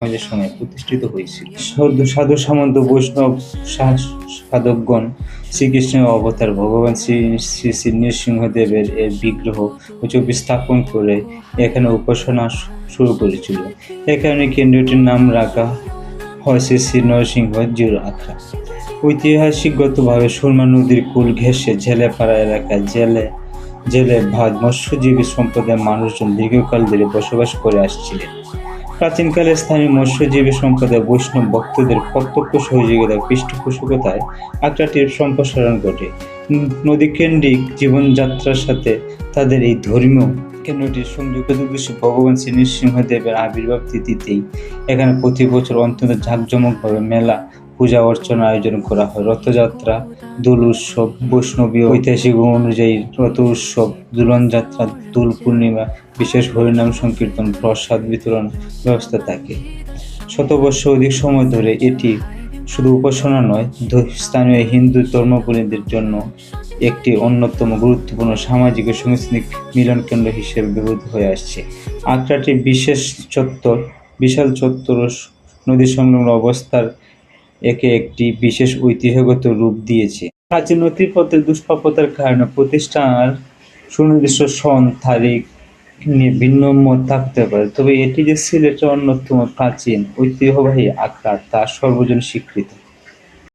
সমাজের সময় প্রতিষ্ঠিত হয়েছিল। সাধু সামন্ত বৈষ্ণব সাধকগণ শ্রীকৃষ্ণের অবতার ভগবান শ্রী শ্রী শ্রী নৃসিংহদেবের এর বিগ্রহ ও ছবি স্থাপন করে এখানে উপাসনা শুরু করেছিল। এ কারণে কেন্দ্রটির নাম রাখা হয় শ্রী শ্রী নরসিংহ জিউর আখড়া। ঐতিহাসিকগতভাবে সুরমা নদীর কূল ঘেঁষে জেলেপাড়া এলাকায় জেলে ভাগ মৎস্যজীবী সম্প্রদায়ের মানুষজন দীর্ঘকাল ধরে বসবাস করে আসছিলেন। প্রাচীনকালে স্থানীয় মৎস্যজীবী সম্প্রদায় বৈষ্ণব ভক্তদের প্রত্যক্ষ সহযোগিতায় পৃষ্ঠপোষকতায় আখড়াটির সম্প্রসারণ ঘটে। নদীকেন্দ্রিক জীবনযাত্রার সাথে তাদের এই ধর্মীয় কেন্দ্রটির সংযুক্ত উদ্দেশ্য ভগবান শ্রী নৃসিংহদেবের আবির্ভাব তিথিতেই এখানে প্রতি বছর অত্যন্ত জাঁকজমকভাবে মেলা, পূজা অর্চনা আয়োজন করা হয়। রথযাত্রা, দোল উৎসব, বৈষ্ণবীয় ঐতিহাসিক অনুযায়ী রথ উৎসব, দোলনযাত্রা, দোল পূর্ণিমা, বিশেষ হরিনাম সংকীর্তন, প্রসাদ বিতরণ ব্যবস্থা থাকে। শতবর্ষ অধিক সময় ধরে এটি শুধু উপাসনা নয়, স্থানীয় হিন্দু ধর্মাবলম্বীদের জন্য একটি অন্যতম গুরুত্বপূর্ণ সামাজিক ও সাংস্কৃতিক মিলনকেন্দ্র হিসেবে ব্যবহৃত হয়ে আসছে। আখড়াটির বিশাল চত্বর ও নদী সংলগ্ন অবস্থার একে একটি বিশেষ ঐতিহ্যগত রূপ দিয়েছে। প্রাচীন নথিপত্রের দুষ্প্রাপ্যতার কারণে প্রতিষ্ঠার সুনির্দিষ্ট সন তারিখ নিয়ে ভিন্ন মত থাকতে পারে, তবে এটি যে সিলেটের অন্যতম প্রাচীন ঐতিহ্যবাহী আখড়া তা সর্বজন স্বীকৃত।